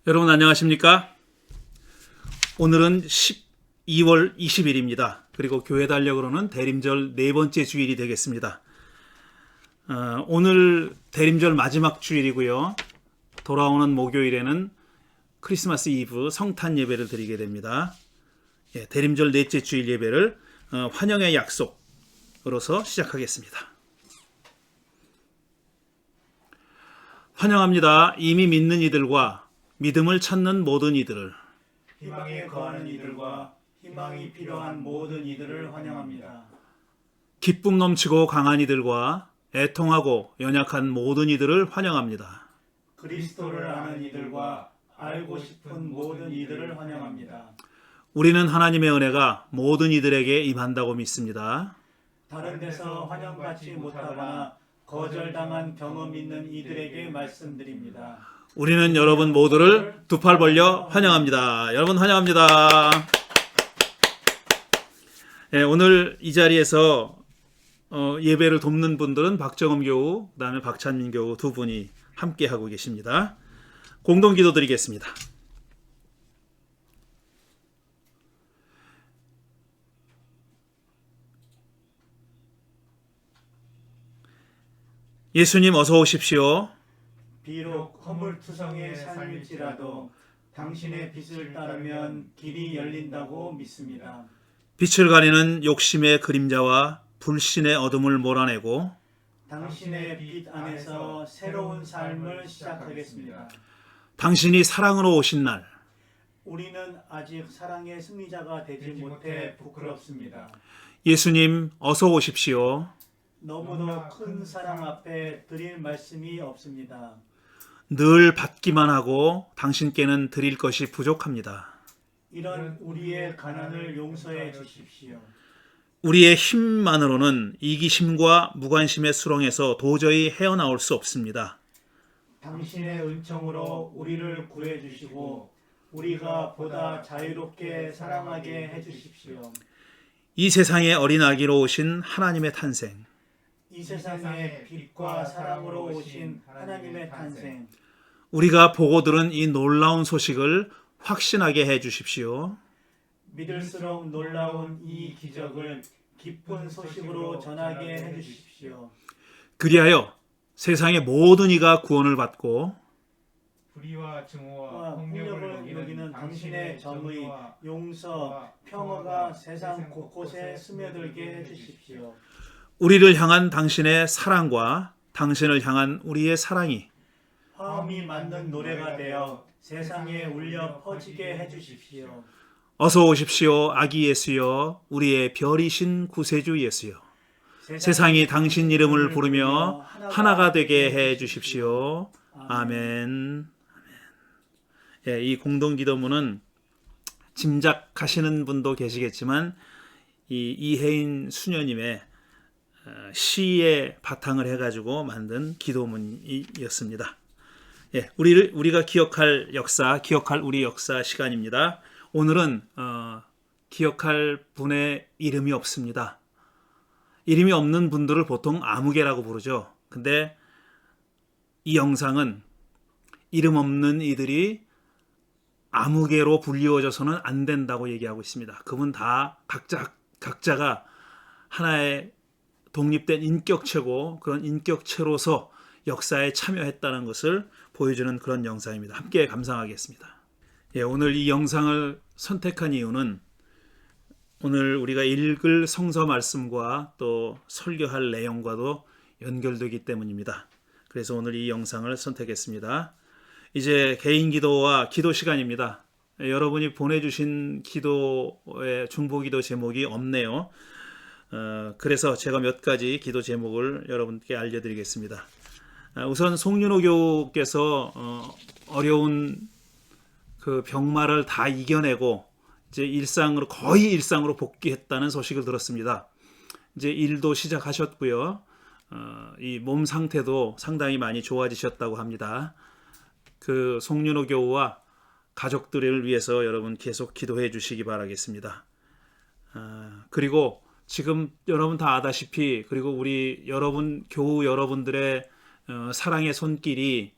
여러분 안녕하십니까? 오늘은 12월 20일입니다. 그리고 교회 달력으로는 대림절 네 번째 주일이 되겠습니다. 오늘 대림절 마지막 주일이고요. 돌아오는 목요일에는 크리스마스 이브 성탄 예배를 드리게 됩니다. 대림절 넷째 주일 예배를 환영의 약속으로서 시작하겠습니다. 환영합니다. 이미 믿는 이들과 믿음을 찾는 모든 이들을, 희망에 거하는 이들과 희망이 필요한 모든 이들을 환영합니다. 기쁨 넘치고 강한 이들과 애통하고 연약한 모든 이들을 환영합니다. 그리스도를 아는 이들과 알고 싶은 모든 이들을 환영합니다. 우리는 하나님의 은혜가 모든 이들에게 임한다고 믿습니다. 다른 데서 환영받지 못하거나 거절당한 경험 있는 이들에게 말씀드립니다. 우리는 여러분 모두를 두 팔 벌려 환영합니다. 여러분 환영합니다. 오늘 이 자리에서 예배를 돕는 분들은 박정음 교우, 그다음에 박찬민 교우 두 분이 함께 하고 계십니다. 공동 기도 드리겠습니다. 예수님 어서 오십시오. 비록 허물투성의 삶일지라도 당신의 빛을 따르면 길이 열린다고 믿습니다. 빛을 가리는 욕심의 그림자와 불신의 어둠을 몰아내고 당신의 빛 안에서 새로운 삶을 시작하겠습니다. 당신이 사랑으로 오신 날, 우리는 아직 사랑의 승리자가 되지 못해 부끄럽습니다. 예수님 어서 오십시오. 너무도 큰 사랑 앞에 드릴 말씀이 없습니다. 늘 받기만 하고 당신께는 드릴 것이 부족합니다. 이런 우리의 가난을 용서해 주십시오. 우리의 힘만으로는 이기심과 무관심의 수렁에서 도저히 헤어나올 수 없습니다. 당신의 은총으로 우리를 구해 주시고 우리가 보다 자유롭게 사랑하게 해 주십시오. 이 세상에 어린 아기로 오신 하나님의 탄생, 이 세상에 빛과 사랑으로 오신 하나님의 탄생, 우리가 보고 들은 이 놀라운 소식을 확신하게 해 주십시오. 믿을수록 놀라운 이 기적을 기쁜 소식으로 전하게 해 주십시오. 그리하여 세상의 모든 이가 구원을 받고 불의와 증오와 폭력을 폭력을 여기는 여기는 당신의 정의, 정의와 용서, 평화가 세상 곳곳에 스며들게 해 주십시오. 우리를 향한 당신의 사랑과 당신을 향한 우리의 사랑이 화음이 맞는 노래가 되어 세상에 울려 퍼지게 해 주십시오. 어서 오십시오 아기 예수여, 우리의 별이신 구세주 예수여. 세상이 당신 이름을 부르며 하나가 되게 해 주십시오. 아멘. 이 공동기도문은 짐작하시는 분도 계시겠지만 이 이혜인 수녀님의 시에 바탕을 해가지고 만든 기도문이었습니다. 우리가 기억할 역사, 기억할 우리 역사 시간입니다. 오늘은 기억할 분의 이름이 없습니다. 이름이 없는 분들을 보통 아무개라고 부르죠. 근데 이 영상은 이름 없는 이들이 아무개로 불리워져서는 안 된다고 얘기하고 있습니다. 그분 다 각자가 하나의 독립된 인격체고 그런 인격체로서 역사에 참여했다는 것을 보여주는 그런 영상입니다. 함께 감상하겠습니다. 오늘 이 영상을 선택한 이유는 오늘 우리가 읽을 성서 말씀과 또 설교할 내용과도 연결되기 때문입니다. 그래서 오늘 이 영상을 선택했습니다. 이제 개인 기도와 기도 시간입니다. 여러분이 보내주신 기도의 중보기도 제목이 없네요. 그래서 제가 몇 가지 기도 제목을 여러분께 알려드리겠습니다. 우선 송윤호 교우께서 어려운 그 병마를 다 이겨내고 이제 거의 일상으로 복귀했다는 소식을 들었습니다. 이제 일도 시작하셨고요. 이 몸 상태도 상당히 많이 좋아지셨다고 합니다. 그 송윤호 교우와 가족들을 위해서 여러분 계속 기도해 주시기 바라겠습니다. 그리고 지금 여러분 다 아다시피, 그리고 우리 여러분 교우 여러분들의 사랑의 손길이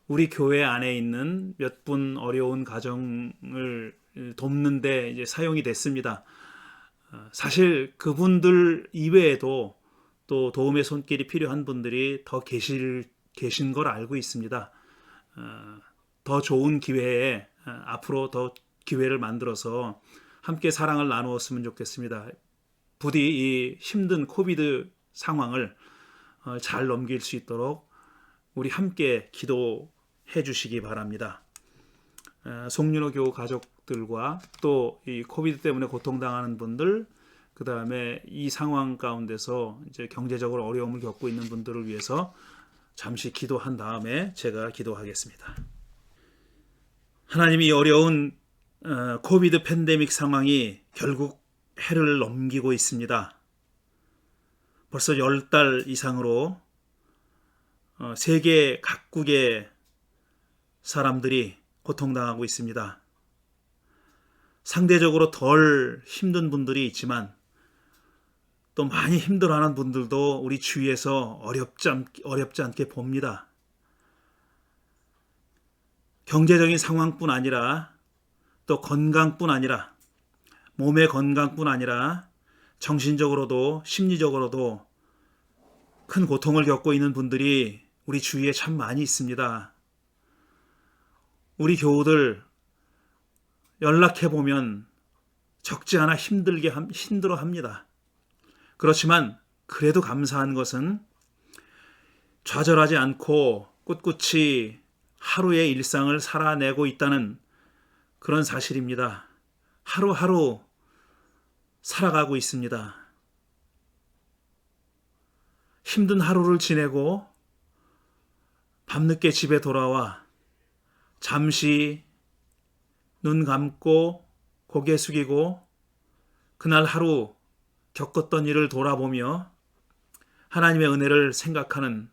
우리 교회 안에 있는 몇 분 어려운 가정을 돕는데 이제 사용이 됐습니다. 사실 그분들 이외에도 또 도움의 손길이 필요한 분들이 더 계신 걸 알고 있습니다. 더 좋은 기회에 앞으로 더 기회를 만들어서 함께 사랑을 나누었으면 좋겠습니다. 부디 이 힘든 코비드 상황을 잘 넘길 수 있도록 우리 함께 기도해 주시기 바랍니다. 송윤호 교우 가족들과 또 이 코비드 때문에 고통당하는 분들, 그 다음에 이 상황 가운데서 이제 경제적으로 어려움을 겪고 있는 분들을 위해서 잠시 기도한 다음에 제가 기도하겠습니다. 하나님이 어려운 코비드 팬데믹 상황이 결국 해를 넘기고 있습니다. 벌써 10달 이상으로 세계 각국의 사람들이 고통당하고 있습니다. 상대적으로 덜 힘든 분들이 있지만 또 많이 힘들어하는 분들도 우리 주위에서 어렵지 않게 봅니다. 경제적인 상황뿐 아니라 또 건강뿐 아니라 몸의 건강뿐 아니라 정신적으로도 심리적으로도 큰 고통을 겪고 있는 분들이 우리 주위에 참 많이 있습니다. 우리 교우들 연락해보면 적지 않아 힘들어합니다. 그렇지만 그래도 감사한 것은 좌절하지 않고 꿋꿋이 하루의 일상을 살아내고 있다는 그런 사실입니다. 하루하루 살아가고 있습니다. 힘든 하루를 지내고 밤늦게 집에 돌아와 잠시 눈 감고 고개 숙이고 그날 하루 겪었던 일을 돌아보며 하나님의 은혜를 생각하는,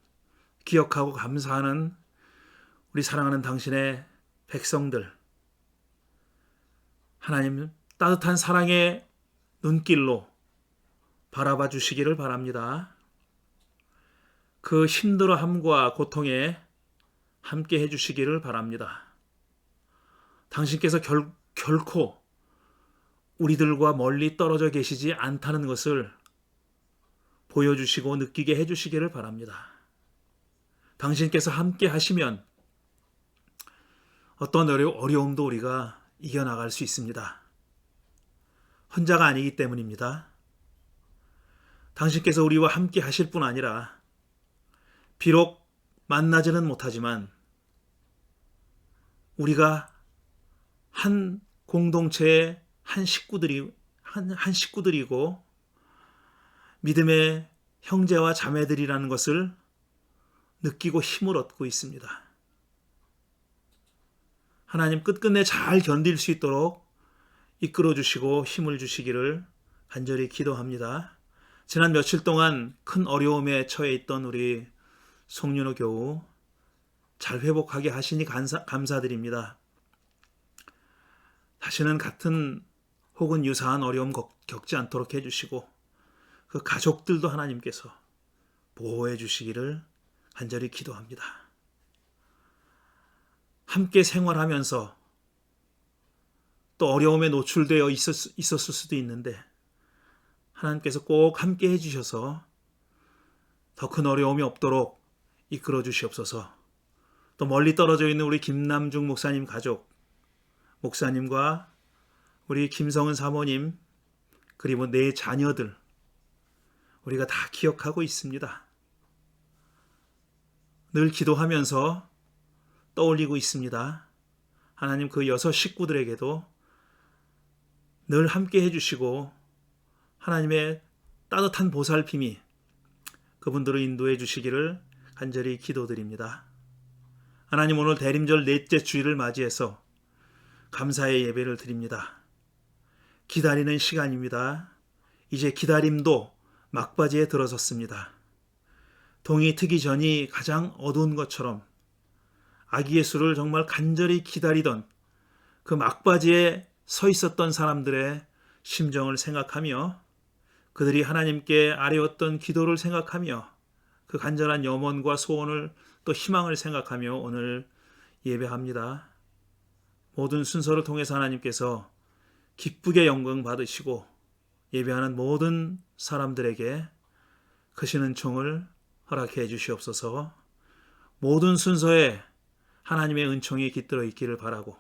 기억하고 감사하는 우리 사랑하는 당신의 백성들, 하나님 따뜻한 사랑의 눈길로 바라봐 주시기를 바랍니다. 그 힘들어함과 고통에 함께 해주시기를 바랍니다. 당신께서 결코 우리들과 멀리 떨어져 계시지 않다는 것을 보여주시고 느끼게 해주시기를 바랍니다. 당신께서 함께 하시면 어떤 어려움도 우리가 이겨나갈 수 있습니다. 혼자가 아니기 때문입니다. 당신께서 우리와 함께 하실 뿐 아니라 비록 만나지는 못하지만 우리가 한 공동체의 한 식구들이고 믿음의 형제와 자매들이라는 것을 느끼고 힘을 얻고 있습니다. 하나님 끝끝내 잘 견딜 수 있도록 이끌어 주시고 힘을 주시기를 간절히 기도합니다. 지난 며칠 동안 큰 어려움에 처해 있던 우리 송윤호 교우 잘 회복하게 하시니 감사드립니다. 다시는 같은 혹은 유사한 어려움 겪지 않도록 해주시고 그 가족들도 하나님께서 보호해 주시기를 간절히 기도합니다. 함께 생활하면서 또 어려움에 노출되어 있었을 수도 있는데 하나님께서 꼭 함께 해주셔서 더 큰 어려움이 없도록 이끌어 주시옵소서. 또 멀리 떨어져 있는 우리 김남중 목사님 가족, 목사님과 우리 김성은 사모님, 그리고 내 자녀들 우리가 다 기억하고 있습니다. 늘 기도하면서 떠올리고 있습니다. 하나님 그 6 식구들에게도 늘 함께 해주시고 하나님의 따뜻한 보살핌이 그분들을 인도해 주시기를 간절히 기도드립니다. 하나님 오늘 대림절 넷째 주일을 맞이해서 감사의 예배를 드립니다. 기다리는 시간입니다. 이제 기다림도 막바지에 들어섰습니다. 동이 트기 전이 가장 어두운 것처럼 아기 예수를 정말 간절히 기다리던 그 막바지에 서 있었던 사람들의 심정을 생각하며 그들이 하나님께 아뢰었던 기도를 생각하며 그 간절한 염원과 소원을 또 희망을 생각하며 오늘 예배합니다. 모든 순서를 통해서 하나님께서 기쁘게 영광 받으시고 예배하는 모든 사람들에게 크신 은총을 허락해 주시옵소서. 모든 순서에 하나님의 은총이 깃들어 있기를 바라고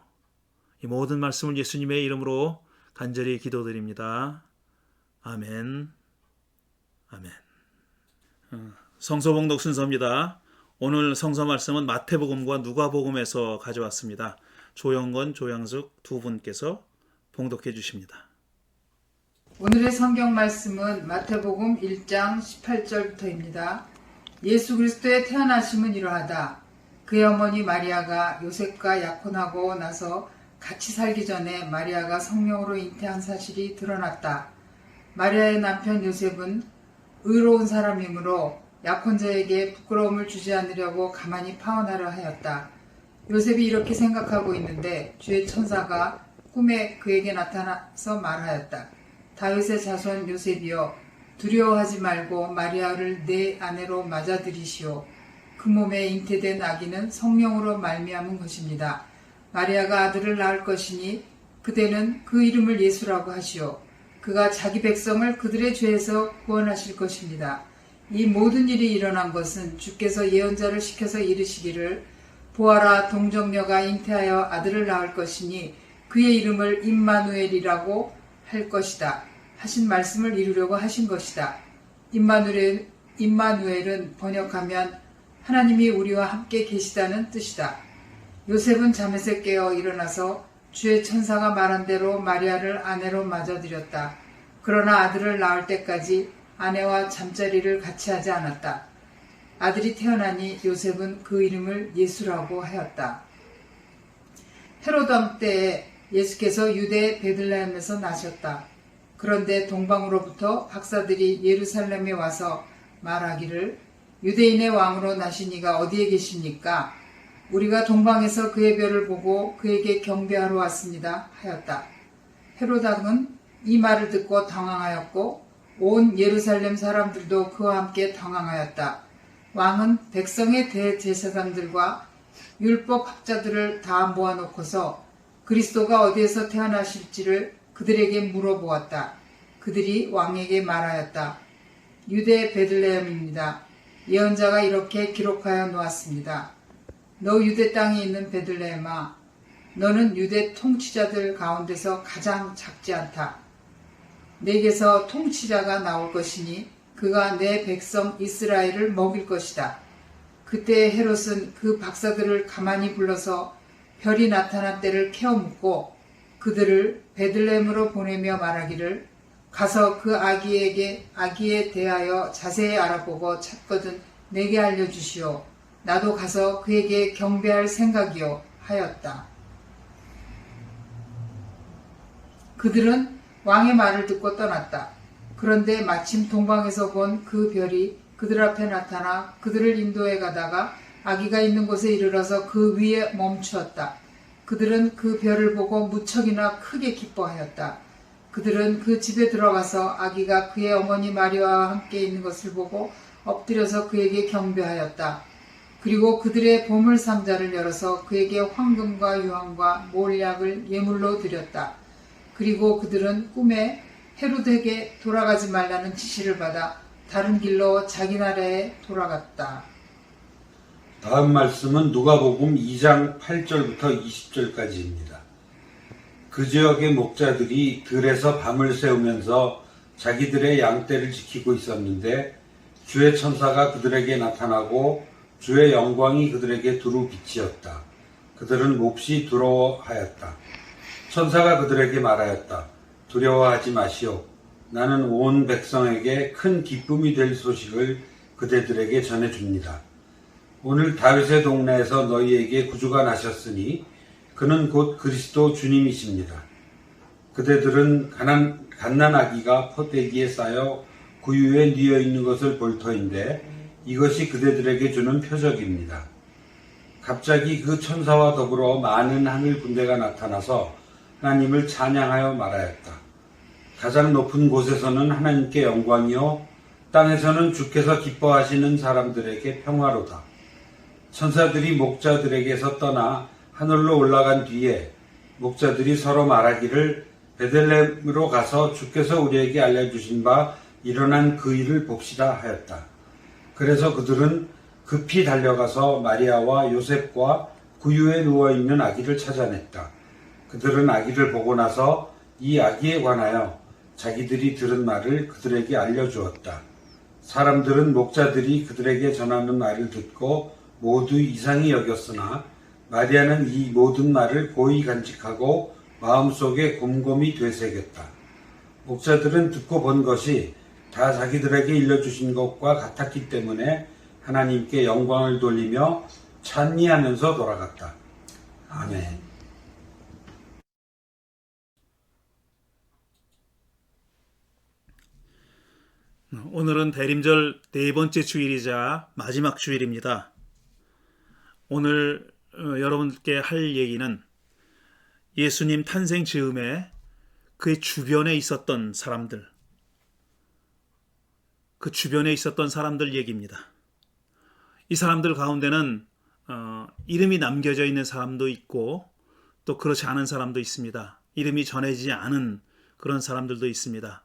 이 모든 말씀을 예수님의 이름으로 간절히 기도드립니다. 아멘. 아멘. 성서봉독 순서입니다. 오늘 성서 말씀은 마태복음과 누가복음에서 가져왔습니다. 조영건, 조양숙 두 분께서 봉독해 주십니다. 오늘의 성경 말씀은 마태복음 1장 18절부터입니다. 예수 그리스도의 태어나심은 이러하다. 그의 어머니 마리아가 요셉과 약혼하고 나서 같이 살기 전에 마리아가 성령으로 잉태한 사실이 드러났다. 마리아의 남편 요셉은 의로운 사람이므로 약혼자에게 부끄러움을 주지 않으려고 가만히 파혼하려 하였다. 요셉이 이렇게 생각하고 있는데 주의 천사가 꿈에 그에게 나타나서 말하였다. 다윗의 자손 요셉이여 두려워하지 말고 마리아를 내 아내로 맞아들이시오. 그 몸에 잉태된 아기는 성령으로 말미암은 것입니다. 마리아가 아들을 낳을 것이니 그대는 그 이름을 예수라고 하시오. 그가 자기 백성을 그들의 죄에서 구원하실 것입니다. 이 모든 일이 일어난 것은 주께서 예언자를 시켜서 이르시기를 보아라 동정녀가 잉태하여 아들을 낳을 것이니 그의 이름을 임마누엘이라고 할 것이다 하신 말씀을 이루려고 하신 것이다. 임마누엘은 번역하면 하나님이 우리와 함께 계시다는 뜻이다. 요셉은 잠에서 깨어 일어나서 주의 천사가 말한 대로 마리아를 아내로 맞아들였다. 그러나 아들을 낳을 때까지 아내와 잠자리를 같이 하지 않았다. 아들이 태어나니 요셉은 그 이름을 예수라고 하였다. 헤로드 왕 때에 예수께서 유대 베들레헴에서 나셨다. 그런데 동방으로부터 박사들이 예루살렘에 와서 말하기를 유대인의 왕으로 나신 이가 어디에 계십니까? 우리가 동방에서 그의 별을 보고 그에게 경배하러 왔습니다 하였다. 헤로드 왕은 이 말을 듣고 당황하였고 온 예루살렘 사람들도 그와 함께 당황하였다. 왕은 백성의 대제사장들과 율법 학자들을 다 모아놓고서 그리스도가 어디에서 태어나실지를 그들에게 물어보았다. 그들이 왕에게 말하였다. 유대 베들레헴입니다. 예언자가 이렇게 기록하여 놓았습니다. 너 유대 땅에 있는 베들레헴아, 너는 유대 통치자들 가운데서 가장 작지 않다. 내게서 통치자가 나올 것이니 그가 내 백성 이스라엘을 먹일 것이다. 그때 헤롯은 그 박사들을 가만히 불러서 별이 나타난 때를 캐어 묻고 그들을 베들레헴으로 보내며 말하기를 가서 그 아기에 대하여 자세히 알아보고 찾거든 내게 알려주시오. 나도 가서 그에게 경배할 생각이요 하였다. 그들은 왕의 말을 듣고 떠났다. 그런데 마침 동방에서 본 그 별이 그들 앞에 나타나 그들을 인도해 가다가 아기가 있는 곳에 이르러서 그 위에 멈추었다. 그들은 그 별을 보고 무척이나 크게 기뻐하였다. 그들은 그 집에 들어가서 아기가 그의 어머니 마리아와 함께 있는 것을 보고 엎드려서 그에게 경배하였다. 그리고 그들의 보물 상자를 열어서 그에게 황금과 유황과 몰약을 예물로 드렸다. 그리고 그들은 꿈에 헤롯에게 돌아가지 말라는 지시를 받아 다른 길로 자기 나라에 돌아갔다. 다음 말씀은 누가복음 2장 8절부터 20절까지입니다. 그 지역의 목자들이 들에서 밤을 새우면서 자기들의 양떼를 지키고 있었는데 주의 천사가 그들에게 나타나고 주의 영광이 그들에게 두루 비치었다. 그들은 몹시 두려워하였다. 천사가 그들에게 말하였다. 두려워하지 마시오. 나는 온 백성에게 큰 기쁨이 될 소식을 그대들에게 전해줍니다. 오늘 다윗의 동네에서 너희에게 구주가 나셨으니 그는 곧 그리스도 주님이십니다. 그대들은 갓난아기가 포대기에 쌓여 구유에 뉘어 있는 것을 볼 터인데 이것이 그대들에게 주는 표적입니다. 갑자기 그 천사와 더불어 많은 하늘 군대가 나타나서 하나님을 찬양하여 말하였다. 가장 높은 곳에서는 하나님께 영광이요 땅에서는 주께서 기뻐하시는 사람들에게 평화로다. 천사들이 목자들에게서 떠나 하늘로 올라간 뒤에 목자들이 서로 말하기를 베들레헴으로 가서 주께서 우리에게 알려주신 바 일어난 그 일을 봅시다 하였다. 그래서 그들은 급히 달려가서 마리아와 요셉과 구유에 누워있는 아기를 찾아냈다. 그들은 아기를 보고 나서 이 아기에 관하여 자기들이 들은 말을 그들에게 알려주었다. 사람들은 목자들이 그들에게 전하는 말을 듣고 모두 이상히 여겼으나 마리아는 이 모든 말을 고이 간직하고 마음속에 곰곰이 되새겼다. 목자들은 듣고 본 것이 다 자기들에게 일러주신 것과 같았기 때문에 하나님께 영광을 돌리며 찬미하면서 돌아갔다. 아멘. 오늘은 대림절 네 번째 주일이자 마지막 주일입니다. 오늘 여러분께 할 얘기는 예수님 탄생 즈음에 그의 주변에 있었던 사람들, 그 주변에 있었던 사람들 얘기입니다. 이 사람들 가운데는 이름이 남겨져 있는 사람도 있고 또 그렇지 않은 사람도 있습니다. 이름이 전해지지 않은 그런 사람들도 있습니다.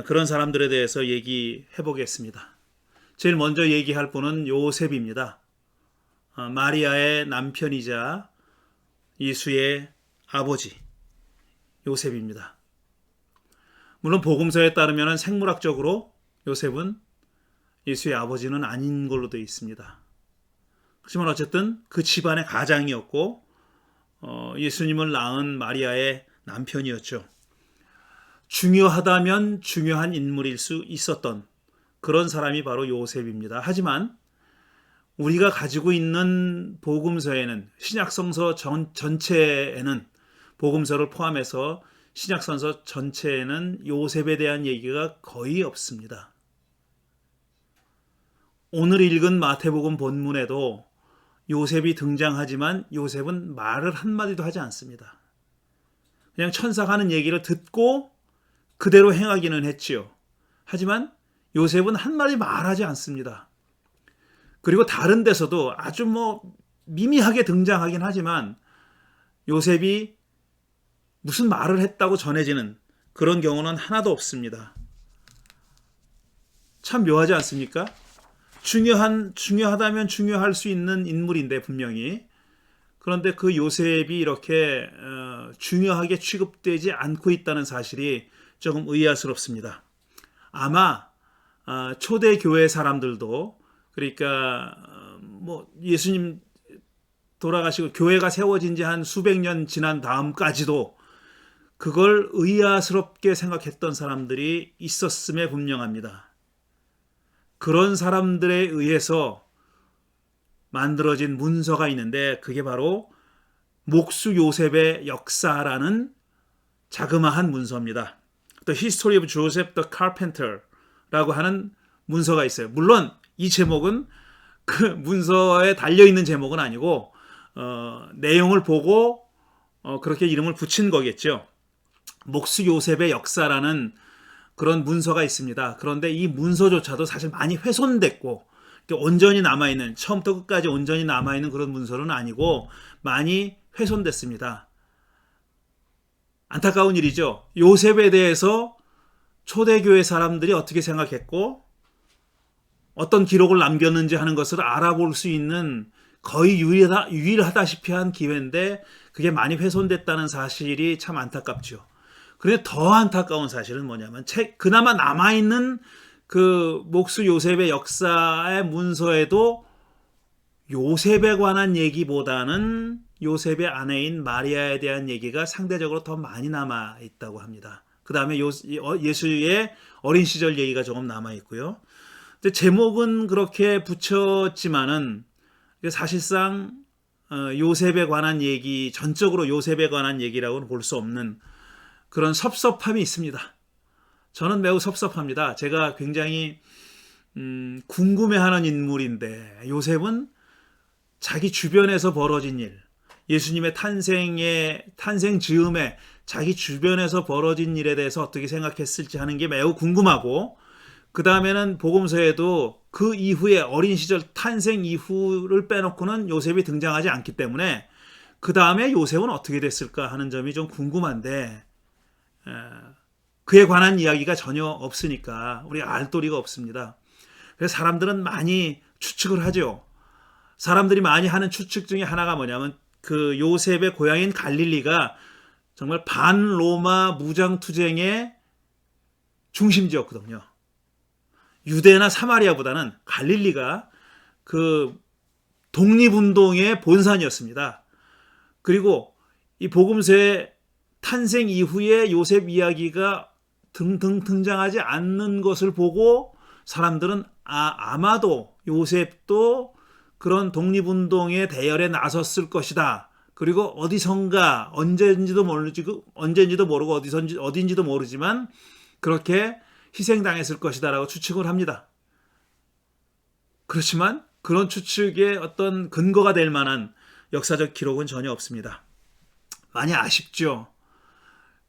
그런 사람들에 대해서 얘기해 보겠습니다. 제일 먼저 얘기할 분은 요셉입니다. 마리아의 남편이자 예수의 아버지 요셉입니다. 물론 복음서에 따르면 생물학적으로 요셉은 예수의 아버지는 아닌 걸로 되어 있습니다. 하지만 어쨌든 그 집안의 가장이었고 예수님을 낳은 마리아의 남편이었죠. 중요하다면 중요한 인물일 수 있었던 그런 사람이 바로 요셉입니다. 하지만 우리가 가지고 있는 복음서에는 신약성서 전체에는 복음서를 포함해서 신약성서 전체에는 요셉에 대한 얘기가 거의 없습니다. 오늘 읽은 마태복음 본문에도 요셉이 등장하지만 요셉은 말을 한마디도 하지 않습니다. 그냥 천사가 하는 얘기를 듣고 그대로 행하기는 했지요. 하지만 요셉은 한마디 말하지 않습니다. 그리고 다른 데서도 아주 미미하게 등장하긴 하지만 요셉이 무슨 말을 했다고 전해지는 그런 경우는 하나도 없습니다. 참 묘하지 않습니까? 중요하다면 중요할 수 있는 인물인데 분명히. 그런데 그 요셉이 이렇게 중요하게 취급되지 않고 있다는 사실이 조금 의아스럽습니다. 아마 초대 교회 사람들도 그러니까 예수님 돌아가시고 교회가 세워진 지 한 수백 년 지난 다음까지도 그걸 의아스럽게 생각했던 사람들이 있었음에 분명합니다. 그런 사람들에 의해서 만들어진 문서가 있는데 그게 바로 목수 요셉의 역사라는 자그마한 문서입니다. The History of Joseph the Carpenter라고 하는 문서가 있어요. 물론 이 제목은 그 문서에 달려있는 제목은 아니고 내용을 보고 그렇게 이름을 붙인 거겠죠. 목수 요셉의 역사라는 그런 문서가 있습니다. 그런데 이 문서조차도 사실 많이 훼손됐고 온전히 남아있는 처음부터 끝까지 온전히 남아있는 그런 문서는 아니고 많이 훼손됐습니다. 안타까운 일이죠. 요셉에 대해서 초대교회 사람들이 어떻게 생각했고 어떤 기록을 남겼는지 하는 것을 알아볼 수 있는 거의 유일하다시피 한 기회인데 그게 많이 훼손됐다는 사실이 참 안타깝죠. 그런데 더 안타까운 사실은 뭐냐면 그나마 남아있는 그 목수 요셉의 역사의 문서에도 요셉에 관한 얘기보다는 요셉의 아내인 마리아에 대한 얘기가 상대적으로 더 많이 남아있다고 합니다. 그 다음에 예수의 어린 시절 얘기가 조금 남아있고요. 근데 제목은 그렇게 붙였지만은 사실상 요셉에 관한 얘기, 전적으로 요셉에 관한 얘기라고는 볼 수 없는 그런 섭섭함이 있습니다. 저는 매우 섭섭합니다. 제가 굉장히 궁금해하는 인물인데 요셉은 자기 주변에서 벌어진 일, 예수님의 탄생 즈음에 자기 주변에서 벌어진 일에 대해서 어떻게 생각했을지 하는 게 매우 궁금하고 그 다음에는 복음서에도 그 이후에 어린 시절 탄생 이후를 빼놓고는 요셉이 등장하지 않기 때문에 그 다음에 요셉은 어떻게 됐을까 하는 점이 좀 궁금한데 그에 관한 이야기가 전혀 없으니까 우리가 알 도리가 없습니다. 그래서 사람들은 많이 추측을 하죠. 사람들이 많이 하는 추측 중에 하나가 뭐냐면 그 요셉의 고향인 갈릴리가 정말 반로마 무장투쟁의 중심지였거든요. 유대나 사마리아보다는 갈릴리가 그 독립운동의 본산이었습니다. 그리고 이 복음서의 탄생 이후에 요셉 이야기가 등장하지 않는 것을 보고 사람들은 아마도 요셉도 그런 독립운동의 대열에 나섰을 것이다. 그리고 어디선가 언제인지도 모르고 어딘지도 모르지만 그렇게 희생당했을 것이다라고 추측을 합니다. 그렇지만 그런 추측의 어떤 근거가 될 만한 역사적 기록은 전혀 없습니다. 많이 아쉽죠.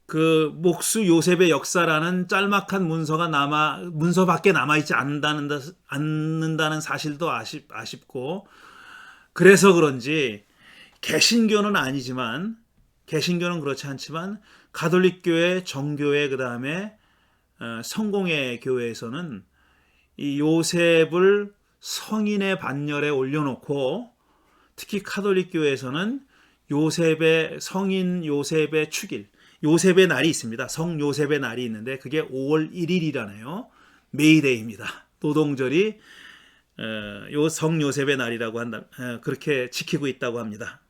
그 목수 요셉의 역사라는 짤막한 문서밖에 남아있지 않는다는 사실도 아쉽고, 그래서 그런지 개신교는 아니지만, 개신교는 그렇지 않지만 가톨릭 교회, 정교회, 그 다음에 성공회 교회에서는 이 요셉을 성인의 반열에 올려놓고, 특히 가톨릭 교회에서는 성인 요셉의 축일, 요셉의 날이 있습니다. 성 요셉의 날이 있는데 그게 5월 1일이라네요. 메이데이입니다. 노동절이 성 요셉의 날이라고 그렇게 지키고 있다고 합니다.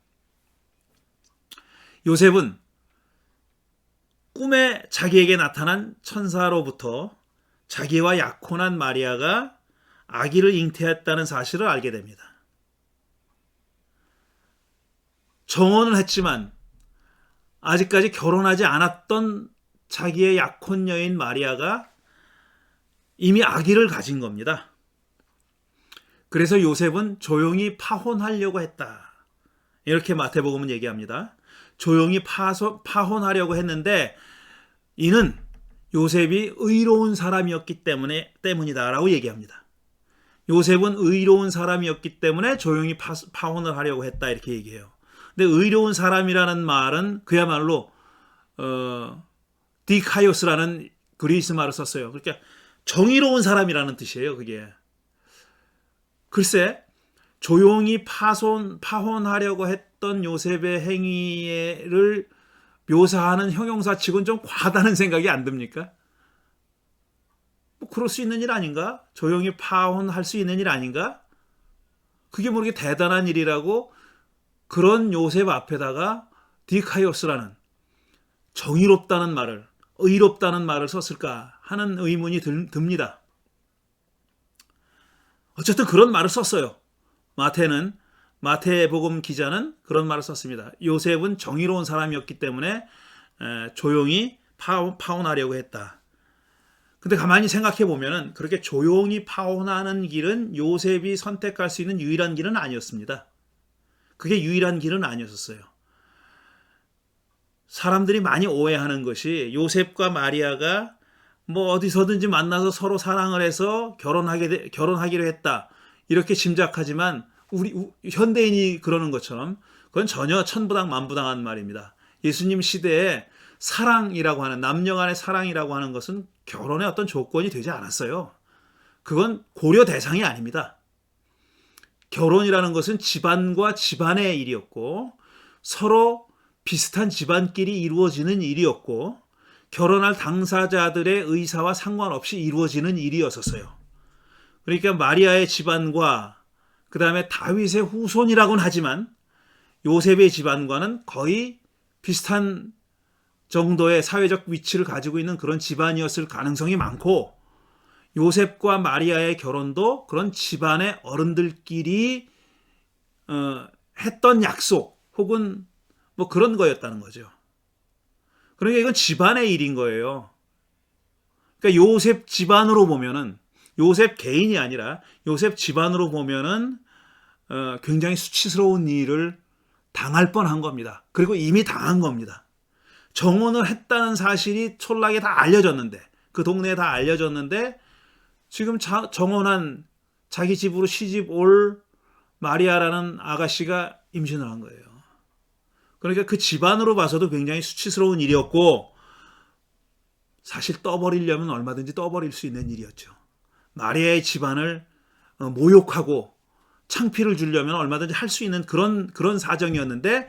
요셉은 꿈에 자기에게 나타난 천사로부터 자기와 약혼한 마리아가 아기를 잉태했다는 사실을 알게 됩니다. 정혼을 했지만 아직까지 결혼하지 않았던 자기의 약혼 여인 마리아가 이미 아기를 가진 겁니다. 그래서 요셉은 조용히 파혼하려고 했다. 이렇게 마태복음은 얘기합니다. 조용히 파혼하려고 했는데 이는 요셉이 의로운 사람이었기 때문이다라고 얘기합니다. 요셉은 의로운 사람이었기 때문에 조용히 파혼을 하려고 했다 이렇게 얘기해요. 근데 의로운 사람이라는 말은 그야말로 디카이오스라는 그리스 말을 썼어요. 그러니까 정의로운 사람이라는 뜻이에요. 그게. 글쎄 조용히 파혼하려고 했던 요셉의 행위를 묘사하는 형용사치고는 좀 과하다는 생각이 안 듭니까? 뭐 그럴 수 있는 일 아닌가? 조용히 파혼할 수 있는 일 아닌가? 그게 뭐 이렇게 대단한 일이라고 그런 요셉 앞에다가 디카이오스라는 정의롭다는 말을, 의롭다는 말을 썼을까 하는 의문이 듭니다. 어쨌든 그런 말을 썼어요. 마태복음 기자는 그런 말을 썼습니다. 요셉은 정의로운 사람이었기 때문에 조용히 파혼하려고 했다. 근데 가만히 생각해 보면은 그렇게 조용히 파혼하는 길은 요셉이 선택할 수 있는 유일한 길은 아니었습니다. 그게 유일한 길은 아니었어요. 사람들이 많이 오해하는 것이 요셉과 마리아가 뭐 어디서든지 만나서 서로 사랑을 해서 결혼하기로 했다. 이렇게 짐작하지만 우리 현대인이 그러는 것처럼 그건 전혀 천부당 만부당한 말입니다. 예수님 시대에 사랑이라고 하는, 남녀 간의 사랑이라고 하는 것은 결혼의 어떤 조건이 되지 않았어요. 그건 고려 대상이 아닙니다. 결혼이라는 것은 집안과 집안의 일이었고 서로 비슷한 집안끼리 이루어지는 일이었고 결혼할 당사자들의 의사와 상관없이 이루어지는 일이었었어요. 그러니까 마리아의 집안과 그 다음에 다윗의 후손이라고는 하지만 요셉의 집안과는 거의 비슷한 정도의 사회적 위치를 가지고 있는 그런 집안이었을 가능성이 많고 요셉과 마리아의 결혼도 그런 집안의 어른들끼리 했던 약속 혹은 뭐 그런 거였다는 거죠. 그러니까 이건 집안의 일인 거예요. 그러니까 요셉 집안으로 보면은 요셉 개인이 아니라 요셉 집안으로 보면은 굉장히 수치스러운 일을 당할 뻔한 겁니다. 그리고 이미 당한 겁니다. 정혼을 했다는 사실이 촌락에 다 알려졌는데 그 동네에 다 알려졌는데 지금 정혼한 자기 집으로 시집 올 마리아라는 아가씨가 임신을 한 거예요. 그러니까 그 집안으로 봐서도 굉장히 수치스러운 일이었고 사실 떠버리려면 얼마든지 떠버릴 수 있는 일이었죠. 마리아의 집안을 모욕하고 창피를 주려면 얼마든지 할 수 있는 그런 사정이었는데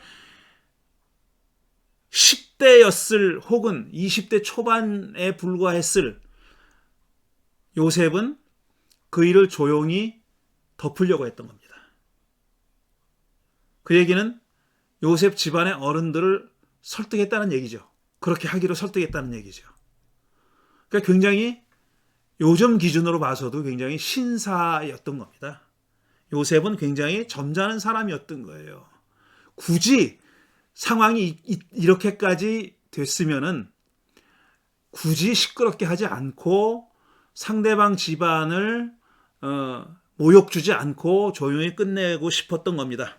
10대였을 혹은 20대 초반에 불과했을 요셉은 그 일을 조용히 덮으려고 했던 겁니다. 그 얘기는 요셉 집안의 어른들을 설득했다는 얘기죠. 그렇게 하기로 설득했다는 얘기죠. 그러니까 굉장히 요즘 기준으로 봐서도 굉장히 신사였던 겁니다. 요셉은 굉장히 점잖은 사람이었던 거예요. 굳이 상황이 이렇게까지 됐으면은 굳이 시끄럽게 하지 않고 상대방 집안을 모욕 주지 않고 조용히 끝내고 싶었던 겁니다.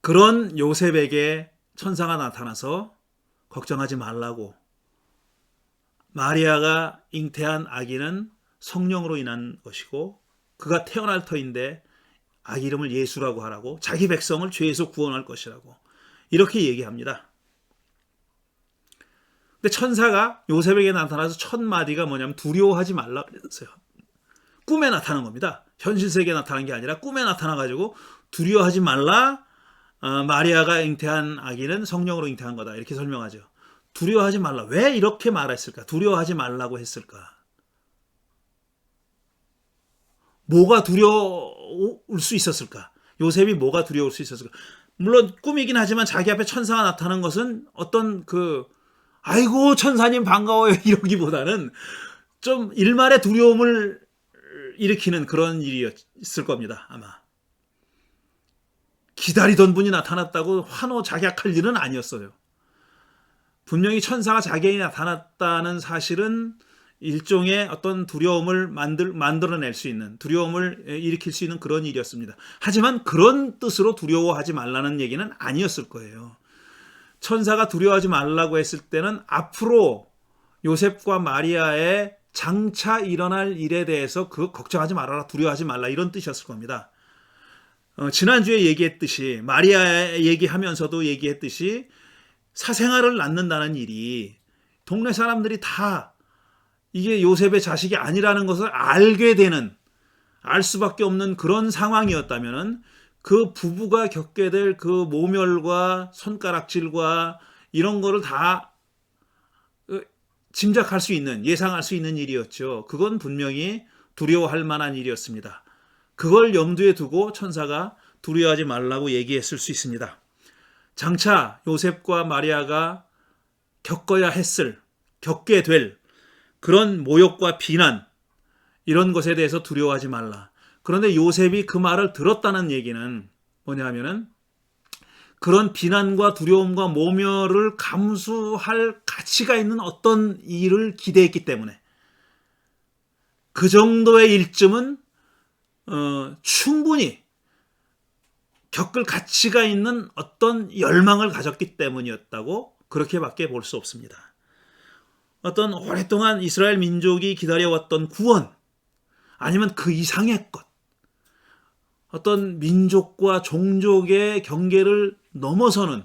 그런 요셉에게 천사가 나타나서 걱정하지 말라고, 마리아가 잉태한 아기는 성령으로 인한 것이고 그가 태어날 터인데 아기 이름을 예수라고 하라고, 자기 백성을 죄에서 구원할 것이라고 이렇게 얘기합니다. 근데 천사가 요셉에게 나타나서 첫 마디가 뭐냐면 두려워하지 말라 그랬어요. 꿈에 나타난 겁니다. 현실 세계에 나타난 게 아니라 꿈에 나타나가지고 두려워하지 말라, 마리아가 잉태한 아기는 성령으로 잉태한 거다 이렇게 설명하죠. 두려워하지 말라. 왜 이렇게 말했을까? 두려워하지 말라고 했을까? 뭐가 두려울 수 있었을까? 요셉이 뭐가 두려울 수 있었을까? 물론 꿈이긴 하지만 자기 앞에 천사가 나타난 것은 어떤 아이고 천사님 반가워요 이러기보다는 좀 일말의 두려움을 일으키는 그런 일이었을 겁니다. 아마 기다리던 분이 나타났다고 환호작약할 일은 아니었어요. 분명히 천사가 자기에게 나타났다는 사실은 일종의 어떤 두려움을 만들어낼 수 있는, 두려움을 일으킬 수 있는 그런 일이었습니다. 하지만 그런 뜻으로 두려워하지 말라는 얘기는 아니었을 거예요. 천사가 두려워하지 말라고 했을 때는 앞으로 요셉과 마리아의 장차 일어날 일에 대해서 걱정하지 말아라, 두려워하지 말라 이런 뜻이었을 겁니다. 지난주에 얘기했듯이, 마리아 얘기하면서도 얘기했듯이 사생아를 낳는다는 일이 동네 사람들이 다 이게 요셉의 자식이 아니라는 것을 알게 되는, 알 수밖에 없는 그런 상황이었다면은 그 부부가 겪게 될 그 모멸과 손가락질과 이런 거를 다 짐작할 수 있는, 예상할 수 있는 일이었죠. 그건 분명히 두려워할 만한 일이었습니다. 그걸 염두에 두고 천사가 두려워하지 말라고 얘기했을 수 있습니다. 장차 요셉과 마리아가 겪게 될 그런 모욕과 비난, 이런 것에 대해서 두려워하지 말라. 그런데 요셉이 그 말을 들었다는 얘기는 뭐냐면은 그런 비난과 두려움과 모멸을 감수할 가치가 있는 어떤 일을 기대했기 때문에 그 정도의 일쯤은 충분히 겪을 가치가 있는 어떤 열망을 가졌기 때문이었다고 그렇게밖에 볼 수 없습니다. 어떤 오랫동안 이스라엘 민족이 기다려왔던 구원, 아니면 그 이상의 것, 어떤 민족과 종족의 경계를 넘어서는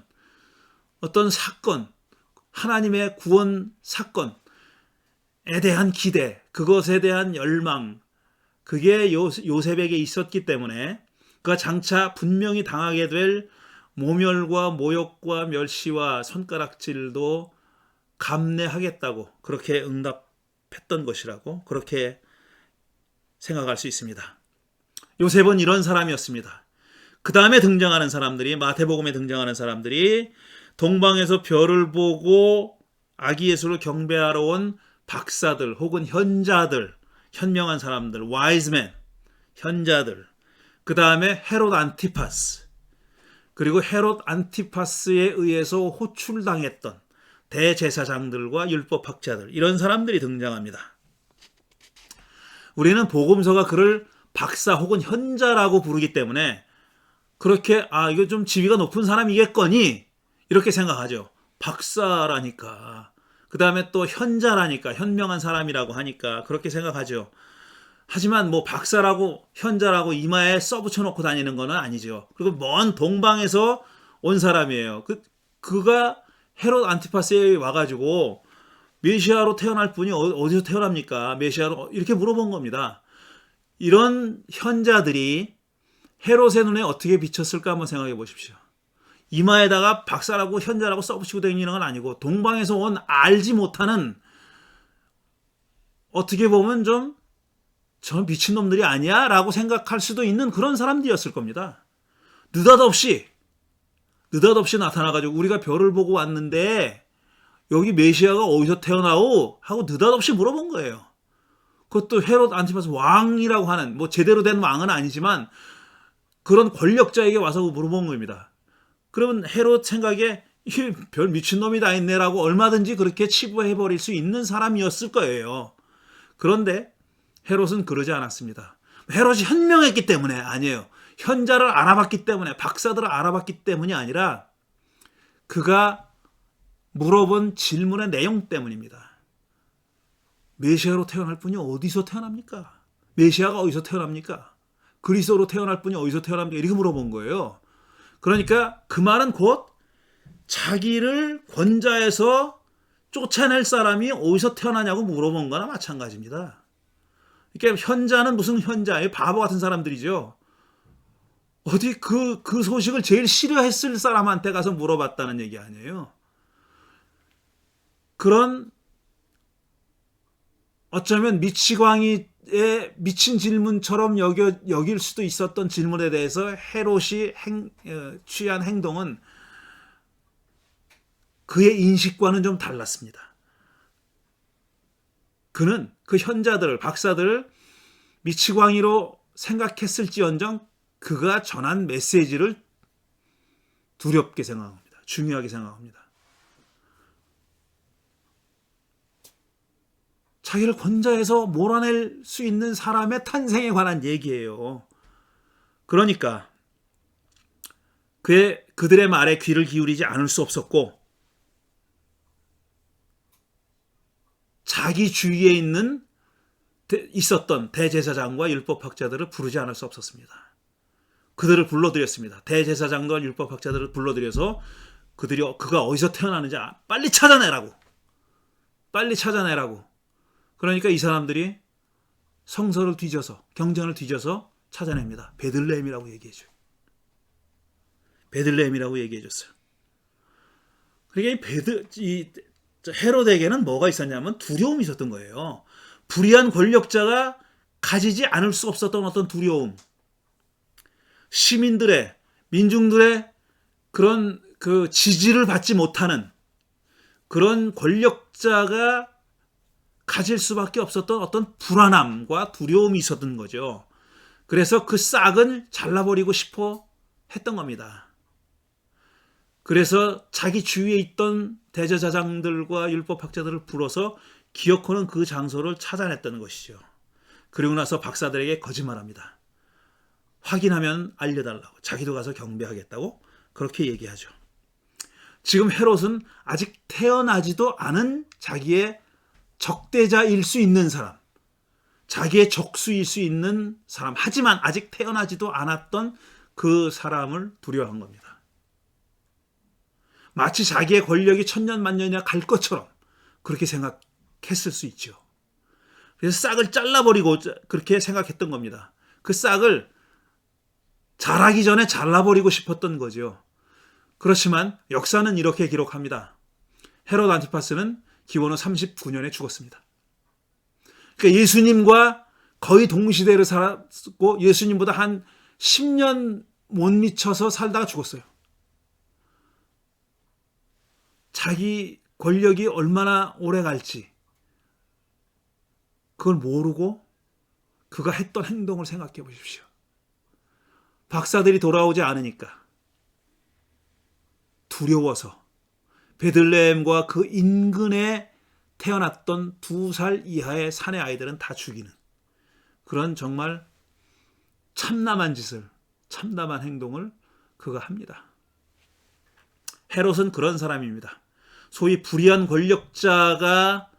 어떤 사건, 하나님의 구원 사건에 대한 기대, 그것에 대한 열망, 그게 요셉에게 있었기 때문에 그가 장차 분명히 당하게 될 모멸과 모욕과 멸시와 손가락질도 감내하겠다고 그렇게 응답했던 것이라고 그렇게 생각할 수 있습니다. 요셉은 이런 사람이었습니다. 그 다음에 등장하는 사람들이, 마태복음에 등장하는 사람들이 동방에서 별을 보고 아기 예수를 경배하러 온 박사들 혹은 현자들, 현명한 사람들, 와이즈맨, 현자들, 그 다음에 헤롯 안티파스, 그리고 헤롯 안티파스에 의해서 호출당했던 대제사장들과 율법학자들, 이런 사람들이 등장합니다. 우리는 복음서가 그를 박사 혹은 현자라고 부르기 때문에 그렇게 이거 좀 지위가 높은 사람이겠거니 이렇게 생각하죠. 박사라니까 그 다음에 또 현자라니까, 현명한 사람이라고 하니까 그렇게 생각하죠. 하지만 뭐 박사라고 현자라고 이마에 써붙여 놓고 다니는 건 아니죠. 그리고 먼 동방에서 온 사람이에요. 그가 헤롯 안티파스에 와가지고 메시아로 태어날 분이 어디서 태어납니까? 메시아로 이렇게 물어본 겁니다. 이런 현자들이 헤롯의 눈에 어떻게 비쳤을까 한번 생각해 보십시오. 이마에다가 박사라고 현자라고 써붙이고 다니는 건 아니고 동방에서 온 알지 못하는 어떻게 보면 좀 저 미친놈들이 아니야? 라고 생각할 수도 있는 그런 사람들이었을 겁니다. 느닷없이 나타나가지고 우리가 별을 보고 왔는데 여기 메시아가 어디서 태어나오? 하고 느닷없이 물어본 거예요. 그것도 헤롯 안티파스 왕이라고 하는 뭐 제대로 된 왕은 아니지만 그런 권력자에게 와서 물어본 겁니다. 그러면 헤롯 생각에 별 미친놈이 다 있네라고 얼마든지 그렇게 치부해버릴 수 있는 사람이었을 거예요. 그런데 헤롯은 그러지 않았습니다. 헤롯이 현명했기 때문에 아니에요. 현자를 알아봤기 때문에, 박사들을 알아봤기 때문이 아니라 그가 물어본 질문의 내용 때문입니다. 메시아로 태어날 분이 어디서 태어납니까? 메시아가 어디서 태어납니까? 그리스도로 태어날 분이 어디서 태어납니까? 이렇게 물어본 거예요. 그러니까 그 말은 곧 자기를 권좌에서 쫓아낼 사람이 어디서 태어나냐고 물어본 거나 마찬가지입니다. 그러니까 현자는 무슨 현자예요? 바보 같은 사람들이죠. 어디 그 소식을 제일 싫어했을 사람한테 가서 물어봤다는 얘기 아니에요. 그런 어쩌면 미치광이의 미친 질문처럼 여길 수도 있었던 질문에 대해서 헤롯이 취한 행동은 그의 인식과는 좀 달랐습니다. 그는 그 현자들을, 박사들을 미치광이로 생각했을지언정 그가 전한 메시지를 두렵게 생각합니다. 중요하게 생각합니다. 자기를 권좌에서 몰아낼 수 있는 사람의 탄생에 관한 얘기예요. 그러니까 그들의 말에 귀를 기울이지 않을 수 없었고 자기 주위에 있었던 대제사장과 율법학자들을 부르지 않을 수 없었습니다. 그들을 불러들였습니다. 대제사장과 율법학자들을 불러들여서 그가 어디서 태어나는지 빨리 찾아내라고. 그러니까 이 사람들이 성서를 뒤져서, 경전을 뒤져서 찾아냅니다. 베들레헴이라고 얘기해줘요. 베들레헴이라고 얘기해줬어요. 그러니까 헤롯에게는 뭐가 있었냐면 두려움이 있었던 거예요. 불의한 권력자가 가지지 않을 수 없었던 어떤 두려움. 시민들의, 민중들의 그런 그 지지를 받지 못하는 그런 권력자가 가질 수밖에 없었던 어떤 불안함과 두려움이 있었던 거죠. 그래서 그 싹을 잘라버리고 싶어 했던 겁니다. 그래서 자기 주위에 있던 대제사장들과 율법학자들을 불러서 기어코는 그 장소를 찾아냈다는 것이죠. 그리고 나서 박사들에게 거짓말합니다. 확인하면 알려달라고. 자기도 가서 경배하겠다고 그렇게 얘기하죠. 지금 헤롯은 아직 태어나지도 않은 자기의 적대자일 수 있는 사람, 자기의 적수일 수 있는 사람, 하지만 아직 태어나지도 않았던 그 사람을 두려워한 겁니다. 마치 자기의 권력이 천년만년이나 갈 것처럼 그렇게 생각했을 수 있죠. 그래서 싹을 잘라버리고 그렇게 생각했던 겁니다. 그 싹을 자라기 전에 잘라버리고 싶었던 거죠. 그렇지만 역사는 이렇게 기록합니다. 헤롯 안티파스는 기원후 39년에 죽었습니다. 그러니까 예수님과 거의 동시대를 살았고 예수님보다 한 10년 못 미쳐서 살다가 죽었어요. 자기 권력이 얼마나 오래 갈지 그걸 모르고 그가 했던 행동을 생각해 보십시오. 박사들이 돌아오지 않으니까 두려워서 베들레헴과 그 인근에 태어났던 2살 이하의 사내 아이들은 다 죽이는 그런 정말 참담한 짓을, 참담한 행동을 그가 합니다. 헤롯은 그런 사람입니다. 소위 불의한 권력자가